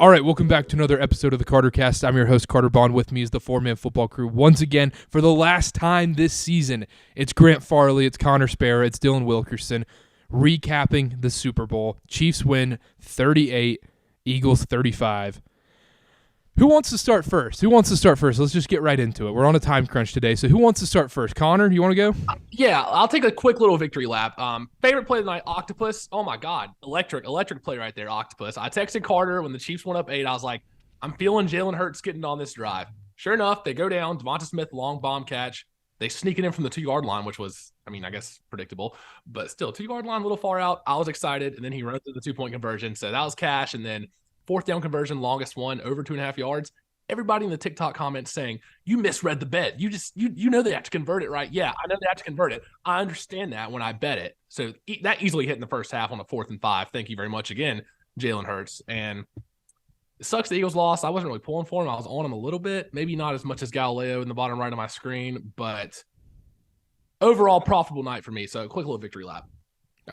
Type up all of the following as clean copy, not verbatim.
All right, welcome back to another episode of the Carter Cast. I'm your host, Carter Bond. With me is the four-man football crew. Once again, for the last time this season, it's Grant Farley, it's Connor Sparrow, it's Dylan Wilkerson, recapping the Super Bowl. Chiefs win 38, Eagles 35. Who wants to start first? Let's just get right into it. We're on a time crunch today, so who wants to start first? Connor, you want to go? Yeah, I'll take a quick little victory lap. Favorite play of the night, Octopus. Oh my God, electric play right there, Octopus. I texted Carter when the Chiefs went up 8. I was like, I'm feeling Jalen Hurts getting on this drive. Sure enough, they go down. Devonta Smith, long bomb catch. They sneak it in from the 2-yard line, which was, I guess predictable, but still 2-yard line a little far out. I was excited, and then he runs through the 2-point conversion. So that was cash, and then 4th down conversion, longest one, over 2.5 yards. Everybody in the TikTok comments saying, you misread the bet. You know they have to convert it, right? Yeah, I know they have to convert it. I understand that when I bet it. So that easily hit in the first half on a 4th and 5. Thank you very much again, Jalen Hurts. And it sucks the Eagles lost. I wasn't really pulling for him. I was on him a little bit. Maybe not as much as Galileo in the bottom right of my screen, but overall profitable night for me. So quick little victory lap.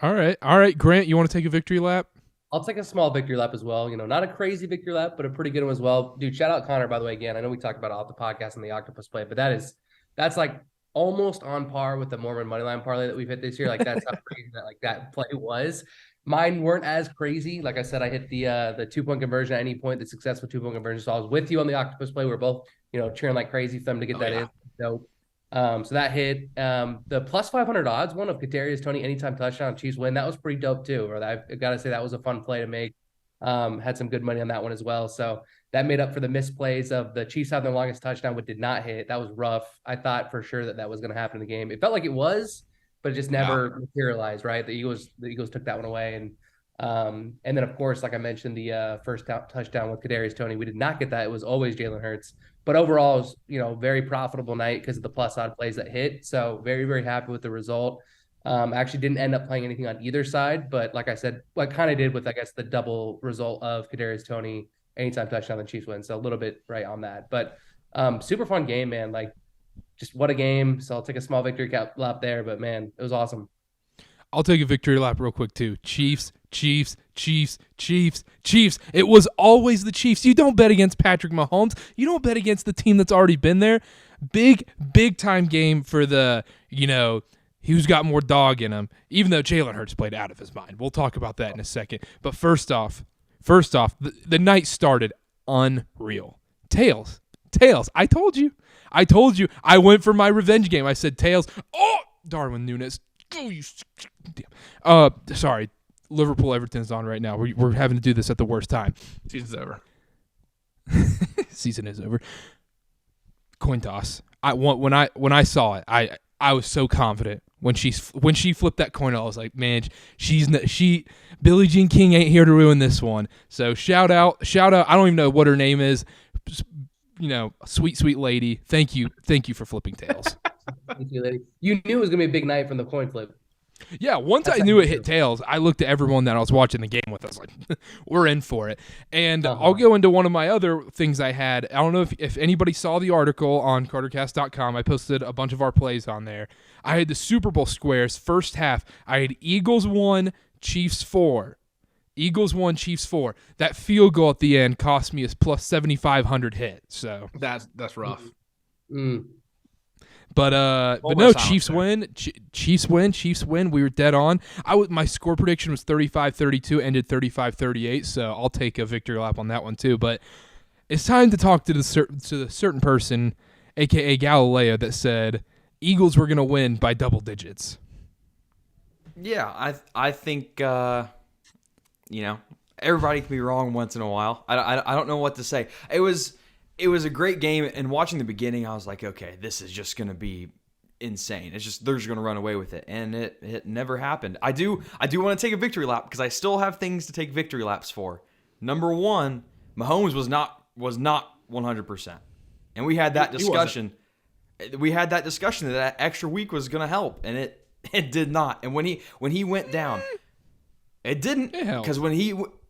All right. Grant, you want to take a victory lap? I'll take a small victory lap as well. Not a crazy victory lap, but a pretty good one as well. Dude, shout out Connor, by the way, again. I know we talked about it off the podcast and the Octopus play, but that's like almost on par with the Mormon moneyline parlay that we've hit this year. Like that's how crazy that play was. Mine weren't as crazy. Like I said, I hit the 2-point conversion at any point, the successful 2-point conversion. So I was with you on the Octopus play. We were both, cheering like crazy for them to get that in. So that hit. The plus 500 odds one of Kadarius Toney anytime touchdown, Chiefs win. That was pretty dope too. Or I've got to say that was a fun play to make. Had some good money on that one as well. So that made up for the misplays of the Chiefs having their longest touchdown, but did not hit. That was rough. I thought for sure that was going to happen in the game. It felt like it was, but it just never materialized. Right? The Eagles took that one away, and then of course, like I mentioned, the first touchdown with Kadarius Toney, we did not get that. It was always Jalen Hurts. But overall, it was, very profitable night because of the plus odd plays that hit. So very, very happy with the result. Actually didn't end up playing anything on either side. But like I said, what kind of did with, I guess, the double result of Kadarius Toney anytime touchdown, the Chiefs win. So a little bit right on that. But super fun game, man. Like, just what a game. So I'll take a small victory lap there. But, man, it was awesome. I'll take a victory lap real quick, too. Chiefs. It was always the Chiefs. You don't bet against Patrick Mahomes. You don't bet against the team that's already been there. Big time game for the, who's got more dog in him, even though Jalen Hurts played out of his mind. We'll talk about that in a second. But first off, the night started unreal. Tails. I told you. I went for my revenge game. I said tails. Oh, Darwin Núñez. Oh, you damn. Sorry. Liverpool Everton's on right now. We're having to do this at the worst time. Season's over. Season is over. Coin toss. When I saw it, I was so confident when she flipped that coin. I was like, man, Billie Jean King ain't here to ruin this one. So shout out. I don't even know what her name is. Sweet lady. Thank you for flipping tails. Thank you, lady. You knew it was gonna be a big night from the coin flip. Yeah, once I knew it hit tails, I looked at everyone that I was watching the game with. I was like, we're in for it. And I'll go into one of my other things I had. I don't know if anybody saw the article on CarterCast.com. I posted a bunch of our plays on there. I had the Super Bowl squares first half. I had Eagles 1, Chiefs 4. Eagles 1, Chiefs 4. That field goal at the end cost me a plus 7,500 hit. So that's rough. But no, Chiefs win. Chiefs win. We were dead on. My score prediction was 35-32, ended 35-38, so I'll take a victory lap on that one too. But it's time to talk to the certain person, a.k.a. Galileo, that said Eagles were going to win by double digits. Yeah, I think, everybody can be wrong once in a while. I don't know what to say. It was a great game, and watching the beginning, I was like, okay, this is just going to be insane. It's just they're just going to run away with it, and it never happened. I do want to take a victory lap because I still have things to take victory laps for. Number one, Mahomes was not 100%, and we had that discussion. We had that discussion that extra week was going to help, and it did not. And when he went down, it didn't, because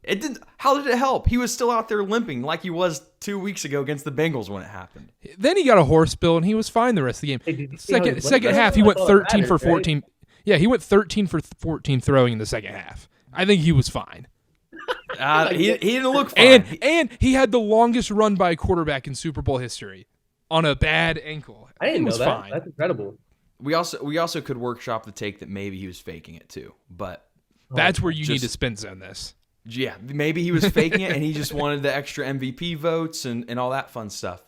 it didn't. How did it help? He was still out there limping like he was 2 weeks ago against the Bengals when it happened. Then he got a horse bill and he was fine the rest of the game. Second half, he went 13 for 14. Right? Yeah, he went 13 for 14 throwing in the second half. I think he was fine. He didn't look fine. And he had the longest run by a quarterback in Super Bowl history on a bad ankle. I didn't He know was that. fine. That's incredible. We also could workshop the take that maybe he was faking it too, but That's where you need to spin zone this. yeah, maybe he was faking it and he just wanted the extra MVP votes and all that fun stuff.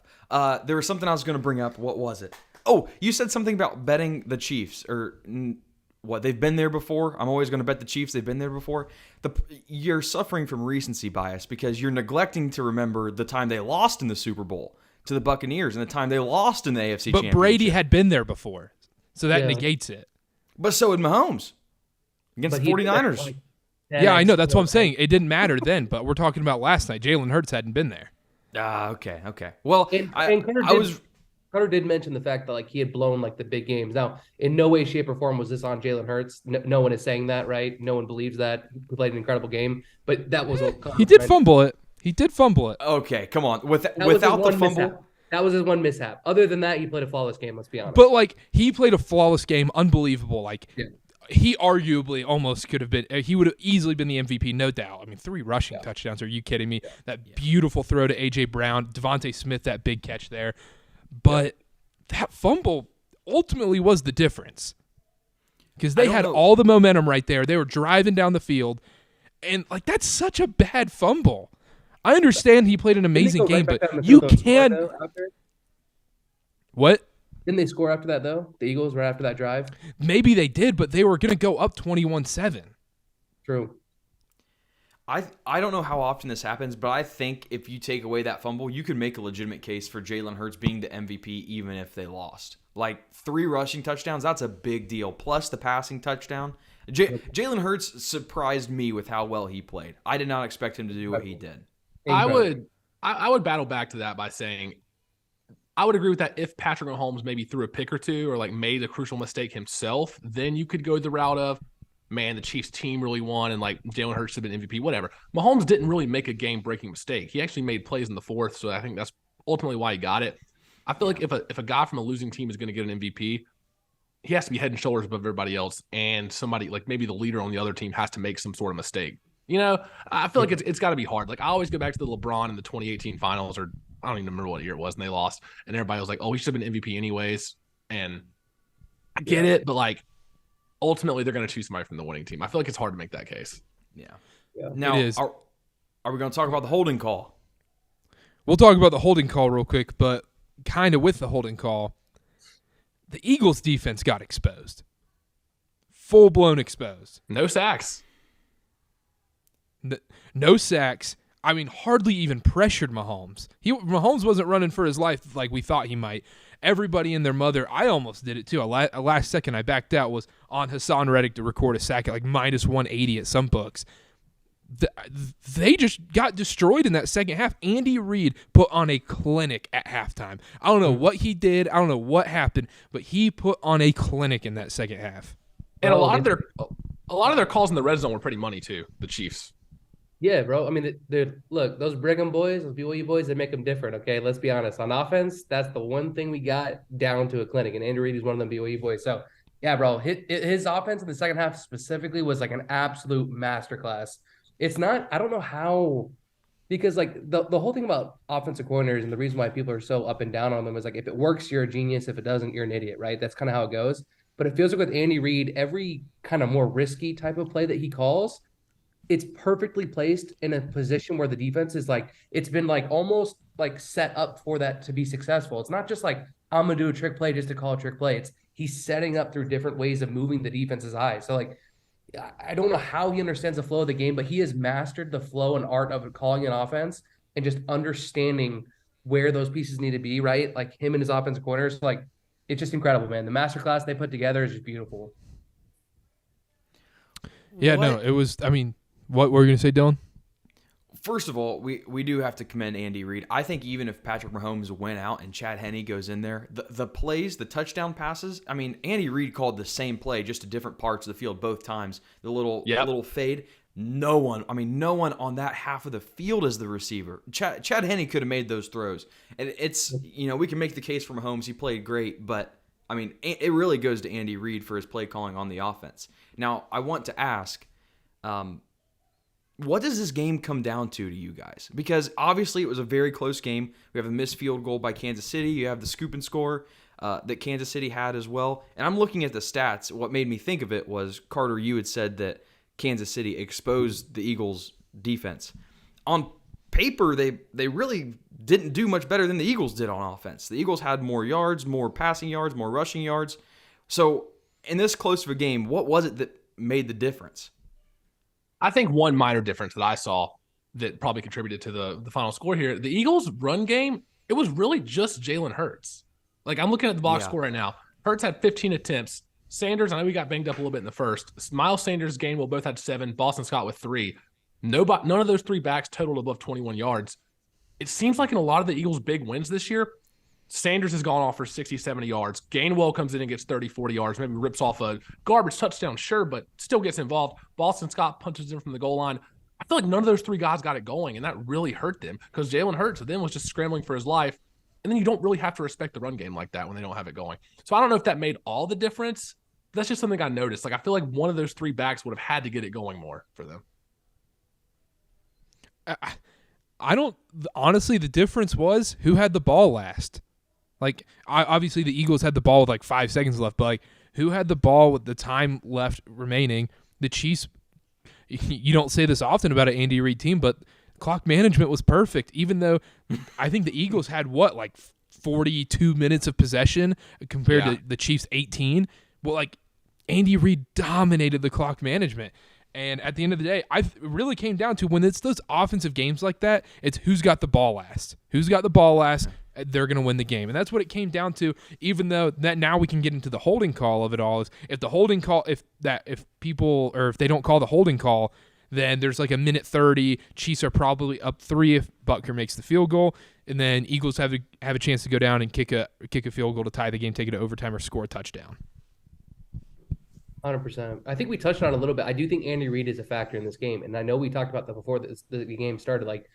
There was something I was going to bring up. What was it? Oh, you said something about betting the Chiefs or what? They've been there before. I'm always going to bet the Chiefs. They've been there before. You're suffering from recency bias because you're neglecting to remember the time they lost in the Super Bowl to the Buccaneers and the time they lost in the AFC But Championship. Brady had been there before, so that negates it. But so had Mahomes against the 49ers. Yeah, I know. That's what I'm saying. It didn't matter then, but we're talking about last night. Jalen Hurts hadn't been there. Okay. Well, Carter did mention the fact that like he had blown like the big games. Now, in no way, shape, or form was this on Jalen Hurts. No one is saying that, right? No one believes that. He played an incredible game, but that was he did fumble it. He did fumble it. Okay, come on. Without the fumble. Mishap. That was his one mishap. Other than that, he played a flawless game, let's be honest. But like he played a flawless game, unbelievable. Like he arguably almost could have been. He would have easily been the MVP, no doubt. I mean, 3 rushing touchdowns. Are you kidding me? That beautiful throw to AJ Brown, Devontae Smith, that big catch there. But that fumble ultimately was the difference because they had all the momentum right there. They were driving down the field, and like that's such a bad fumble. I understand he played an amazing game, but you can. What? Didn't they score after that, though? The Eagles right after that drive? Maybe they did, but they were going to go up 21-7. True. I don't know how often this happens, but I think if you take away that fumble, you could make a legitimate case for Jalen Hurts being the MVP even if they lost. Like 3 rushing touchdowns, that's a big deal. Plus the passing touchdown. Jalen Hurts surprised me with how well he played. I did not expect him to do what he did. Incredible. I would battle back to that by saying I would agree with that if Patrick Mahomes maybe threw a pick or two or like made a crucial mistake himself, then you could go the route of, man, the Chiefs team really won and like Jalen Hurts should have been MVP, whatever. Mahomes didn't really make a game-breaking mistake. He actually made plays in the fourth, so I think that's ultimately why he got it. I feel like if a guy from a losing team is going to get an MVP, he has to be head and shoulders above everybody else, and somebody like maybe the leader on the other team has to make some sort of mistake. You know, I feel like it's got to be hard. Like I always go back to the LeBron in the 2018 finals, or I don't even remember what year it was, and they lost, and everybody was like, "Oh, he should have been MVP anyways." And I get it, but like ultimately, they're going to choose somebody from the winning team. I feel like it's hard to make that case. Yeah. Now, are we going to talk about the holding call? We'll talk about the holding call real quick, but kind of with the holding call, the Eagles defense got exposed. Full-blown exposed. No sacks. No sacks. I mean, hardly even pressured Mahomes. Mahomes wasn't running for his life like we thought he might. Everybody and their mother, I almost did it too. A last second I backed out was on Hassan Reddick to record a sack at like minus 180 at some books. They just got destroyed in that second half. Andy Reid put on a clinic at halftime. I don't know what he did. I don't know what happened, but he put on a clinic in that second half. And a lot of their calls in the red zone were pretty money too. The Chiefs. Yeah, bro. I mean, look, those Brigham boys, those BYU boys, they make them different, okay? Let's be honest. On offense, that's the one thing we got down to a clinic, and Andy Reid is one of them BYU boys. So, yeah, bro, his offense in the second half specifically was like an absolute masterclass. It's not – I don't know how – because, like, the whole thing about offensive coordinators and the reason why people are so up and down on them is, like, if it works, you're a genius. If it doesn't, you're an idiot, right? That's kind of how it goes. But it feels like with Andy Reid, every kind of more risky type of play that he calls – it's perfectly placed in a position where the defense is like, it's been like almost like set up for that to be successful. It's not just like, I'm going to do a trick play just to call a trick play. It's he's setting up through different ways of moving the defense's eyes. So like, I don't know how he understands the flow of the game, but he has mastered the flow and art of calling an offense and just understanding where those pieces need to be, right? Like him and his offensive corners, like it's just incredible, man. The masterclass they put together is just beautiful. Yeah, no, it was, I mean, what were you going to say, Dylan? First of all, we do have to commend Andy Reid. I think even if Patrick Mahomes went out and Chad Henne goes in there, the plays, the touchdown passes, I mean, Andy Reid called the same play just to different parts of the field both times. The little fade. No one on that half of the field is the receiver. Chad Henne could have made those throws. And it's, we can make the case for Mahomes. He played great, but I mean, it really goes to Andy Reid for his play calling on the offense. Now, I want to ask, what does this game come down to you guys? Because obviously it was a very close game. We have a missed field goal by Kansas City. You have the scoop and score that Kansas City had as well. And I'm looking at the stats. What made me think of it was, Carter, you had said that Kansas City exposed the Eagles' defense. On paper, they really didn't do much better than the Eagles did on offense. The Eagles had more yards, more passing yards, more rushing yards. So in this close of a game, what was it that made the difference? I think one minor difference that I saw that probably contributed to the final score here, the Eagles' run game, it was really just Jalen Hurts. Like, I'm looking at the box score right now. Hurts had 15 attempts. Sanders, I know we got banged up a little bit in the first. Miles Sanders, Gainwell both had 7. Boston Scott with 3. None of those 3 backs totaled above 21 yards. It seems like in a lot of the Eagles' big wins this year, Sanders has gone off for 60, 70 yards. Gainwell comes in and gets 30, 40 yards, maybe rips off a garbage touchdown, sure, but still gets involved. Boston Scott punches in from the goal line. I feel like none of those 3 guys got it going, and that really hurt them because Jalen Hurts then was just scrambling for his life. And then you don't really have to respect the run game like that when they don't have it going. So I don't know if that made all the difference. That's just something I noticed. Like, I feel like one of those 3 backs would have had to get it going more for them. I don't – honestly, the difference was who had the ball last. Like, obviously the Eagles had the ball with like 5 seconds left, but like who had the ball with the time left remaining? The Chiefs, you don't say this often about an Andy Reid team, but clock management was perfect, even though I think the Eagles had like 42 minutes of possession compared to the Chiefs 18. Well, like Andy Reid dominated the clock management. And at the end of the day, it really came down to when it's those offensive games like that, it's who's got the ball last. Who's got the ball last, they're going to win the game. And that's what it came down to, even though that now we can get into the holding call of it all. Is if the holding call, if they don't call the holding call, then there's like a minute 30. Chiefs are probably up 3 if Butker makes the field goal. And then Eagles have a chance to go down and kick a field goal to tie the game, take it to overtime, or score a touchdown. 100%. I think we touched on it a little bit. I do think Andy Reid is a factor in this game. And I know we talked about that before the game started, like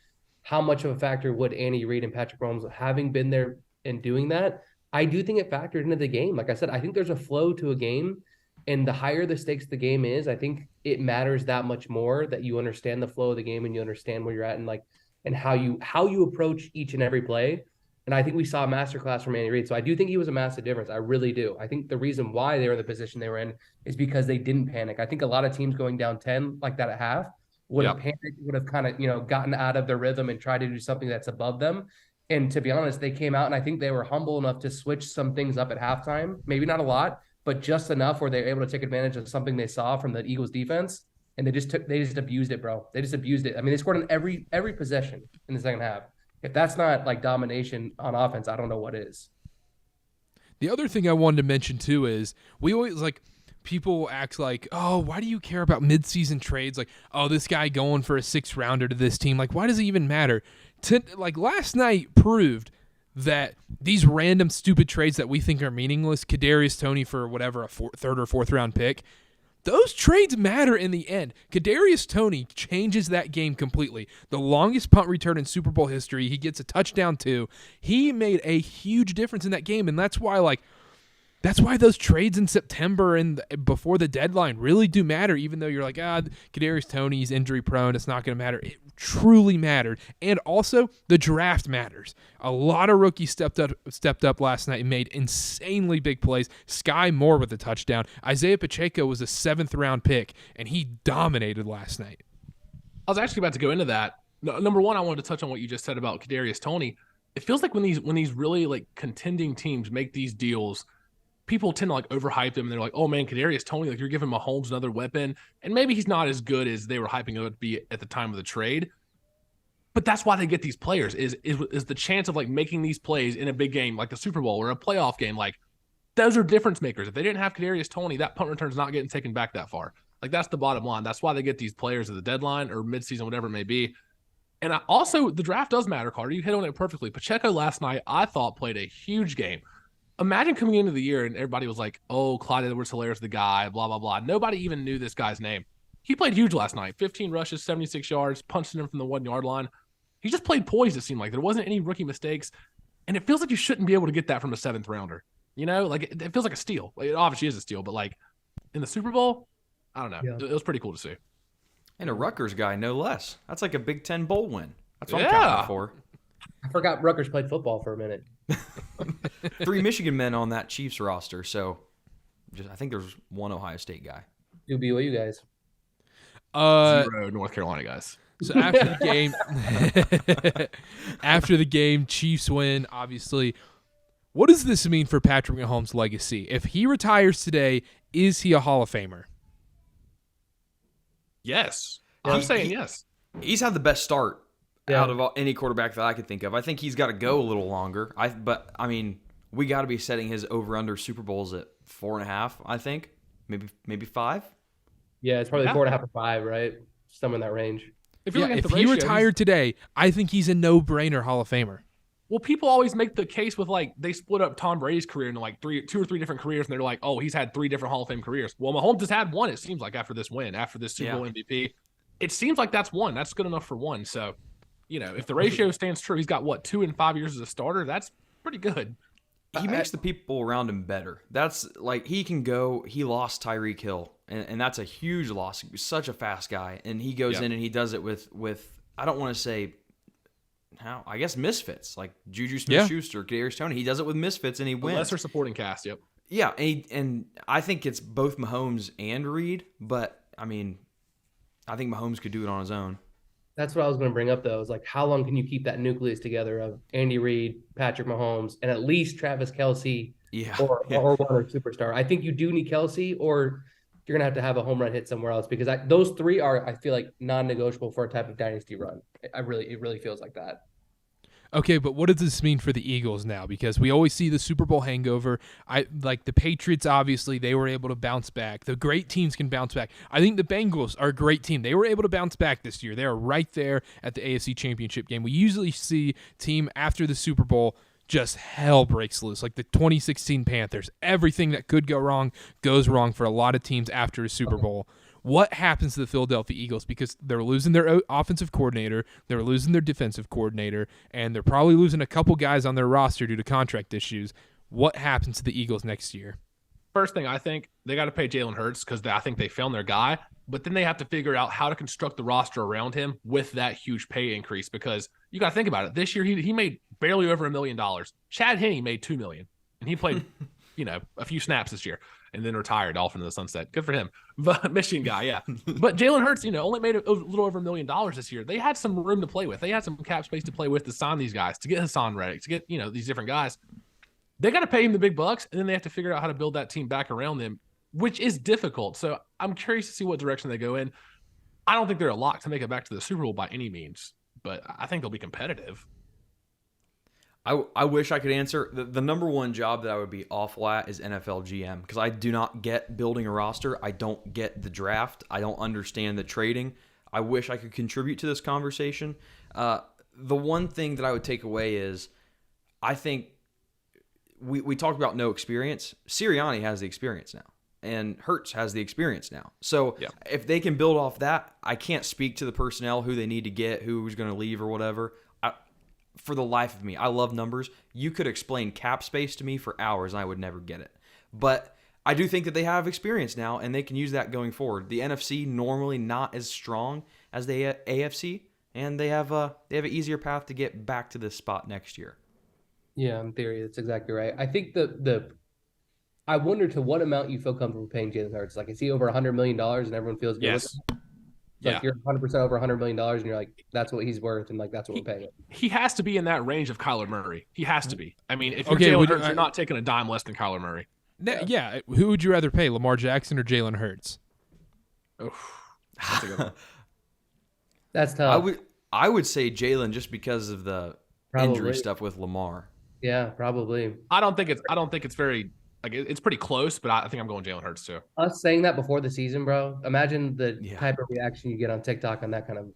how much of a factor would Andy Reid and Patrick Mahomes having been there and doing that? I do think it factored into the game. Like I said, I think there's a flow to a game, and the higher the stakes the game is, I think it matters that much more that you understand the flow of the game and you understand where you're at and how you approach each and every play. And I think we saw a masterclass from Andy Reid. So I do think he was a massive difference. I really do. I think the reason why they were in the position they were in is because they didn't panic. I think a lot of teams going down 10 like that at half would have panicked, would have kind of, gotten out of their rhythm and tried to do something that's above them. And to be honest, they came out and I think they were humble enough to switch some things up at halftime. Maybe not a lot, but just enough where they were able to take advantage of something they saw from the Eagles defense. And they just abused it, bro. They just abused it. I mean, they scored on every possession in the second half. If that's not like domination on offense, I don't know what is. The other thing I wanted to mention too is we always people act like, oh, why do you care about midseason trades? Like, oh, this guy going for a 6th rounder to this team. Like, why does it even matter? Last night proved that these random stupid trades that we think are meaningless, Kadarius Toney for whatever, a 3rd or 4th round pick, those trades matter in the end. Kadarius Toney changes that game completely. The longest punt return in Super Bowl history. He gets a touchdown too. He made a huge difference in that game, and that's why those trades in September and before the deadline really do matter. Even though you're like, Kadarius Toney's injury prone, it's not going to matter. It truly mattered, and also the draft matters. A lot of rookies stepped up last night and made insanely big plays. Sky Moore with a touchdown. Isaiah Pacheco was a 7th round pick, and he dominated last night. I was actually about to go into that. Number one, I wanted to touch on what you just said about Kadarius Toney. It feels like when these really contending teams make these deals, people tend to overhype them. And they're like, oh man, Kadarius Toney, you're giving Mahomes another weapon. And maybe he's not as good as they were hyping him up to be at the time of the trade. But that's why they get these players is the chance of making these plays in a big game like the Super Bowl or a playoff game. Those are difference makers. If they didn't have Kadarius Toney, that punt return's not getting taken back that far. That's the bottom line. That's why they get these players at the deadline or midseason, whatever it may be. And also the draft does matter, Carter. You hit on it perfectly. Pacheco last night, I thought, played a huge game. Imagine coming into the year and everybody was like, oh, Clyde Edwards-Hilaire's the guy, blah, blah, blah. Nobody even knew this guy's name. He played huge last night. 15 rushes, 76 yards, punching him from the 1-yard line. He just played poised, it seemed like. There wasn't any rookie mistakes. And it feels like you shouldn't be able to get that from a 7th rounder. It feels like a steal. It obviously is a steal, but in the Super Bowl, I don't know. Yeah. It was pretty cool to see. And a Rutgers guy, no less. That's like a Big Ten bowl win. That's what I'm Yeah. counting for. I forgot Rutgers played football for a minute. 3 Michigan men on that Chiefs roster. So I think there's 1 Ohio State guy. Do BYU guys. 0 North Carolina guys. So after the game, Chiefs win, obviously. What does this mean for Patrick Mahomes' legacy? If he retires today, is he a Hall of Famer? Yes. I'm saying yes. He's had the best start Yeah. out of any quarterback that I could think of. I think he's got to go a little longer. But we got to be setting his over/under Super Bowls at 4.5. I think maybe 5. Yeah, it's probably 4.5 or 5, right? Somewhere in that range. If you're looking at If the he ratio, retired today, I think he's a no-brainer Hall of Famer. well, people always make the case with like they split up Tom Brady's career into like 2 or 3 different careers, and they're like, oh, he's had 3 different Hall of Fame careers. Well, Mahomes has had 1. It seems like after this win, after this Super Bowl MVP, it seems like that's 1. That's good enough for 1. So, if the ratio stands true, he's got 2 and 5 years as a starter. That's pretty good. He makes the people around him better. That's like he can go. He lost Tyreek Hill, and that's a huge loss. He was such a fast guy, and he goes in and he does it with I don't want to say I guess misfits like Juju Smith-Schuster, Kadarius Toney. He does it with misfits and he wins. Lesser supporting cast. Yep. Yeah, and I think it's both Mahomes and Reed, but I think Mahomes could do it on his own. That's what I was going to bring up, though. Is like, how long can you keep that nucleus together of Andy Reid, Patrick Mahomes, and at least Travis Kelce or one or superstar? I think you do need Kelce, or you're going to have a home run hit somewhere else because those 3 are, I feel like, non-negotiable for a type of dynasty run. It really feels like that. Okay, but what does this mean for the Eagles now? Because we always see the Super Bowl hangover. Like the Patriots, obviously, they were able to bounce back. The great teams can bounce back. I think the Bengals are a great team. They were able to bounce back this year. They are right there at the AFC Championship game. We usually see team after the Super Bowl just hell breaks loose. Like the 2016 Panthers. Everything that could go wrong goes wrong for a lot of teams after a Super Bowl. What happens to the Philadelphia Eagles? Because they're losing their offensive coordinator, they're losing their defensive coordinator, and they're probably losing a couple guys on their roster due to contract issues. What happens to the Eagles next year? First thing, I think they got to pay Jalen Hurts because I think they found their guy, but then they have to figure out how to construct the roster around him with that huge pay increase because you got to think about it. This year, he made barely over $1 million. Chad Henne made $2 million, and he played, a few snaps this year. And then retired off into the sunset. Good for him. But Michigan guy, yeah. But Jalen Hurts, only made a little over $1 million this year. They had some room to play with. They had some cap space to play with to sign these guys, to get Hassan Reddick, to get, these different guys. They got to pay him the big bucks, and then they have to figure out how to build that team back around them, which is difficult. So I'm curious to see what direction they go in. I don't think they're a lock to make it back to the Super Bowl by any means, but I think they'll be competitive. I wish I could answer. The number one job that I would be awful at is NFL GM because I do not get building a roster. I don't get the draft. I don't understand the trading. I wish I could contribute to this conversation. The one thing that I would take away is I think we talked about no experience. Sirianni has the experience now, and Hurts has the experience now. So if they can build off that, I can't speak to the personnel, who they need to get, who's going to leave or whatever. For the life of me, I love numbers. You could explain cap space to me for hours and I would never get it. But I do think that they have experience now and they can use that going forward. The NFC normally not as strong as the AFC, and they have an easier path to get back to this spot next year. Yeah, in theory, that's exactly right. I think I wonder to what amount you feel comfortable paying Jalen Hurts. Like, is he over $100 million and everyone feels good? Yes. Like you're 100% over $100 million and you're like, that's what he's worth, and like that's what we're paying him. He has to be in that range of Kyler Murray. He has to be. I mean, if you're Jalen Hurts, you're not taking a dime less than Kyler Murray. Yeah. Who would you rather pay, Lamar Jackson or Jalen Hurts? That's a good one. That's tough. I would say Jalen just because of the injury stuff with Lamar. Yeah, probably. I don't think it's very. Like, it's pretty close, but I think I'm going Jalen Hurts too. Us saying that before the season, bro. Imagine the type of reaction you get on TikTok on that kind of,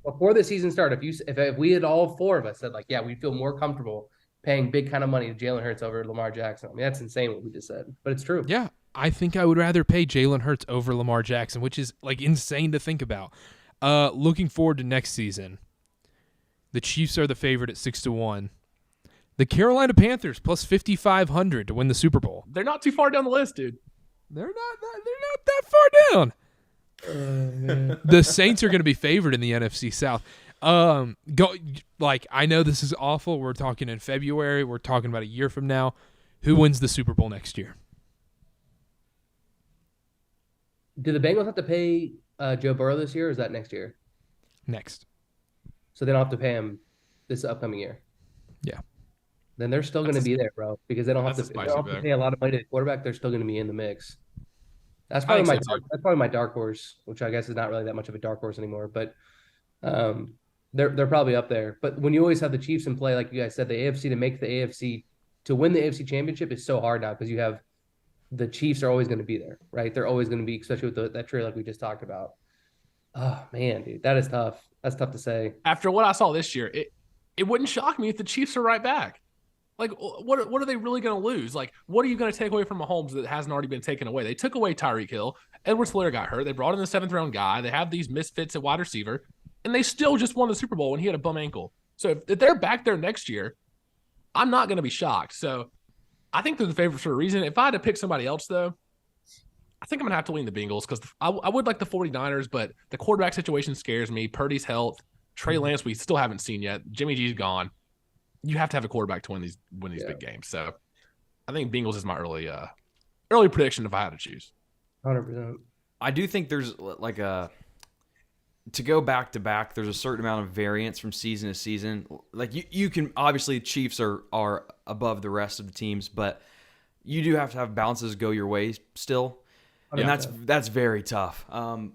before the season started. If we had all 4 of us said like, yeah, we'd feel more comfortable paying big kind of money to Jalen Hurts over Lamar Jackson. I mean, that's insane what we just said, but it's true. Yeah, I think I would rather pay Jalen Hurts over Lamar Jackson, which is like insane to think about. Looking forward to next season. The Chiefs are the favorite at 6-1. The Carolina Panthers plus 5,500 to win the Super Bowl. They're not too far down the list, dude. They're not that far down. The Saints are going to be favored in the NFC South. I know this is awful. We're talking in February. We're talking about a year from now. Who wins the Super Bowl next year? Do the Bengals have to pay Joe Burrow this year, or is that next year? Next. So they don't have to pay him this upcoming year. Yeah. Then they're still going to be there, bro, because they don't have to. They don't have to pay a lot of money to the quarterback. They're still going to be in the mix. That's probably my dark horse, which I guess is not really that much of a dark horse anymore. But they're probably up there. But when you always have the Chiefs in play, like you guys said, the AFC to win the AFC Championship is so hard now because you have the Chiefs are always going to be there, right? They're always going to be, especially with that trio like we just talked about. Oh man, dude, that is tough. That's tough to say. After what I saw this year, it wouldn't shock me if the Chiefs are right back. Like, what are they really going to lose? Like, what are you going to take away from Mahomes that hasn't already been taken away? They took away Tyreek Hill. Edwards-Helaire got hurt. They brought in the 7th-round guy. They have these misfits at wide receiver, and they still just won the Super Bowl when he had a bum ankle. So if they're back there next year, I'm not going to be shocked. So I think they're the favorites for a reason. If I had to pick somebody else, though, I think I'm going to have to lean the Bengals because I would like the 49ers, but the quarterback situation scares me. Purdy's health. Trey Lance, we still haven't seen yet. Jimmy G's gone. You have to have a quarterback to win these big games. So I think Bengals is my early prediction if I had to choose. 100%. I do think there's to go back to back, there's a certain amount of variance from season to season. Like you can obviously Chiefs are above the rest of the teams, but you do have to have bounces go your way still. And that's very tough. I'm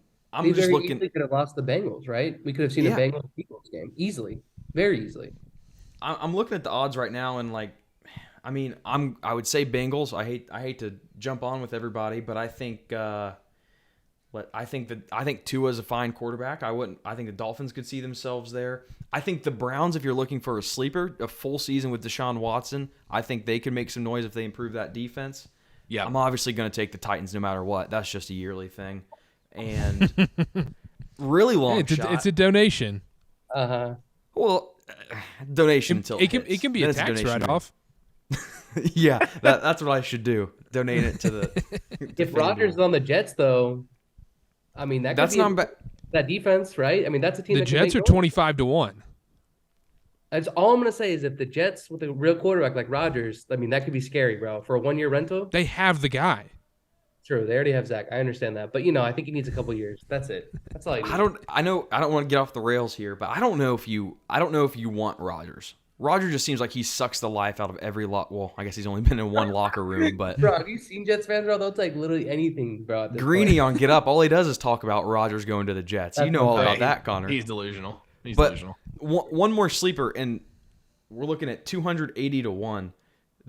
just looking. We could have lost the Bengals, right? We could have seen a Bengals-Eagles game easily, very easily. I'm looking at the odds right now, and I would say Bengals. I hate to jump on with everybody, but I think Tua's a fine quarterback. I think the Dolphins could see themselves there. I think the Browns, if you're looking for a sleeper, a full season with Deshaun Watson, I think they could make some noise if they improve that defense. Yeah, I'm obviously going to take the Titans no matter what. That's just a yearly thing, and really long shot. It's a donation. Well, donation until it can be a tax write-off. Yeah, that's what I should do. Donate it to the. If Rodgers is on the Jets, though, I mean that's not bad. That defense, right? I mean that's a team. The Jets are 25-1. That's all I'm gonna say is if the Jets with a real quarterback like Rodgers, I mean that could be scary, bro. For a 1-year rental, they have the guy. True, they already have Zach. I understand that, but I think he needs a couple years. That's it. That's all I need. I don't want to get off the rails here, but I don't know if you want Rodgers. Rodgers just seems like he sucks the life out of every lot. Well, I guess he's only been in one locker room, but bro, have you seen Jets fans, bro? They'll take literally anything, bro. Greeny on Get Up, all he does is talk about Rodgers going to the Jets. You know all about that, Connor. He's delusional. One more sleeper, and we're looking at 280-1.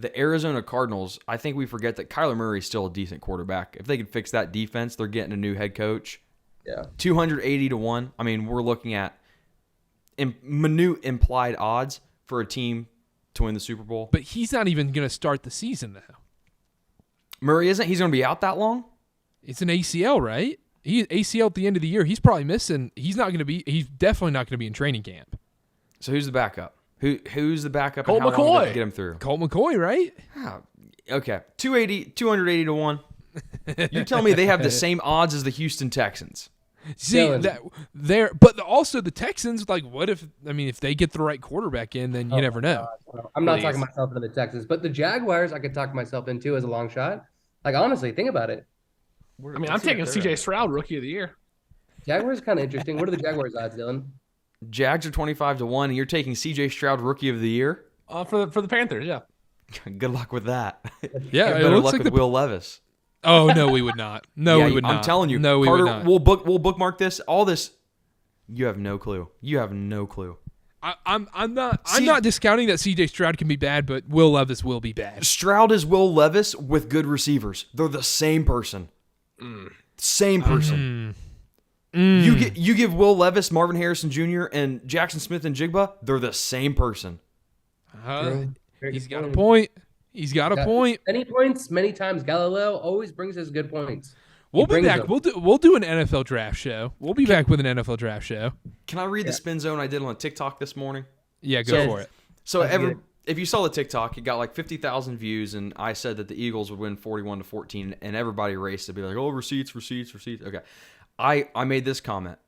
The Arizona Cardinals, I think we forget that Kyler Murray is still a decent quarterback. If they can fix that defense, they're getting a new head coach. Yeah. 280-1. I mean, we're looking at minute implied odds for a team to win the Super Bowl. But he's not even going to start the season, though. Murray isn't? He's going to be out that long? It's an ACL, right? ACL at the end of the year. He's probably missing. He's definitely not going to be in training camp. So who's the backup? Who's the backup? Colt and how long McCoy. does it get him through? Colt McCoy, right? Oh, okay. 280-1. You tell me they have the same odds as the Houston Texans. See, but also the Texans, like, what if they get the right quarterback in, then you never know. I'm not talking myself into the Texans, but the Jaguars I could talk myself into as a long shot. Like, honestly, think about it. I'm taking CJ Stroud, Rookie of the Year. Jaguars kind of interesting. What are the Jaguars odds, Dylan? Jags are 25-1, and you're taking CJ Stroud Rookie of the Year? For the Panthers, yeah. Good luck with that. Yeah, better luck with Will Levis. Oh no, we would not. No, we would not. I'm telling you, no, Carter, we would not. We'll bookmark this. All this, you have no clue. I'm not discounting that CJ Stroud can be bad, but Will Levis will be bad. Stroud is Will Levis with good receivers. They're the same person. Same person. You give Will Levis, Marvin Harrison Jr., and Jackson Smith and Jigba, they're the same person. He's got a point. He's got a point. Many points, many times. Galileo always brings us good points. We'll be back. We'll do an NFL draft show. We'll be back with an NFL draft show. Can I read the spin zone I did on TikTok this morning? Yeah, go for it. So if you saw the TikTok, it got like 50,000 views, and I said that the Eagles would win 41-14, and everybody raced to be like, oh, receipts. Okay. I made this comment.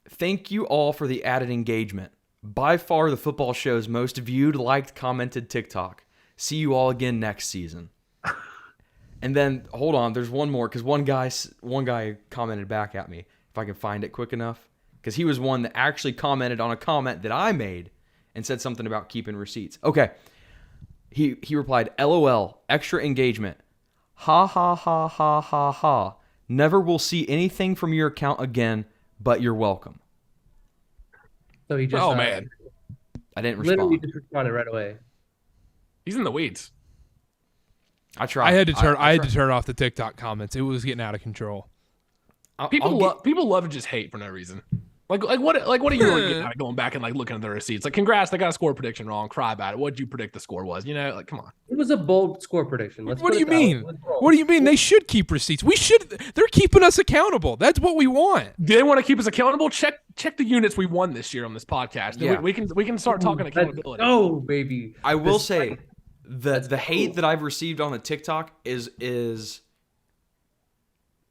Thank you all for the added engagement. By far the football show's most viewed, liked, commented TikTok. See you all again next season. And then, hold on, there's one more, because one guy commented back at me, if I can find it quick enough, because he was one that actually commented on a comment that I made and said something about keeping receipts. Okay. He replied, LOL, extra engagement. Ha ha ha ha ha ha. Never will see anything from your account again, but you're welcome. So he just man. I didn't respond. literally just responded right away. He's in the weeds. I tried. I had to turn. I had tried. to turn off the TikTok comments. It was getting out of control. People love to just hate for no reason. Like what are you really getting out of going back and like looking at the receipts? Like, congrats, they got a score prediction wrong. Cry about it. What did you predict the score was? You know, like, come on. It was a bold score prediction. What do you mean? What do you mean? They should keep receipts. We should. They're keeping us accountable. That's what we want. Do they want to keep us accountable? Check the units we won this year on this podcast. Yeah. We can start talking accountability. Oh, baby. I will say the hate that I've received on the TikTok is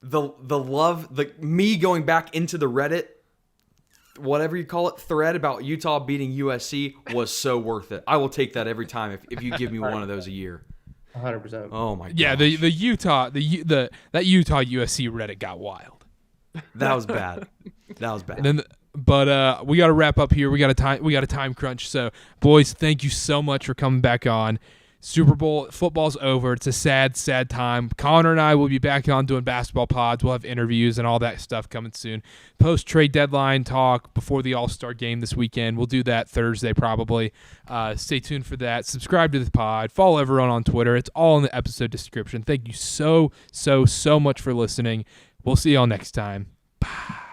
the love, me going back into the Reddit, whatever you call it, thread about Utah beating USC was so worth it. I will take that every time if you give me one of those a year. 100%. Oh my god. Yeah, the Utah that Utah USC Reddit got wild. That was bad. That was bad. And then, but we got to wrap up here. We got a time crunch. So, boys, thank you so much for coming back on. Super Bowl football's over. It's a sad, sad time. Connor and I will be back on doing basketball pods. We'll have interviews and all that stuff coming soon. Post trade deadline talk before the All-Star game this weekend. We'll do that Thursday probably. Stay tuned for that. Subscribe to the pod. Follow everyone on Twitter. It's all in the episode description. Thank you so much for listening. We'll see y'all next time. Bye.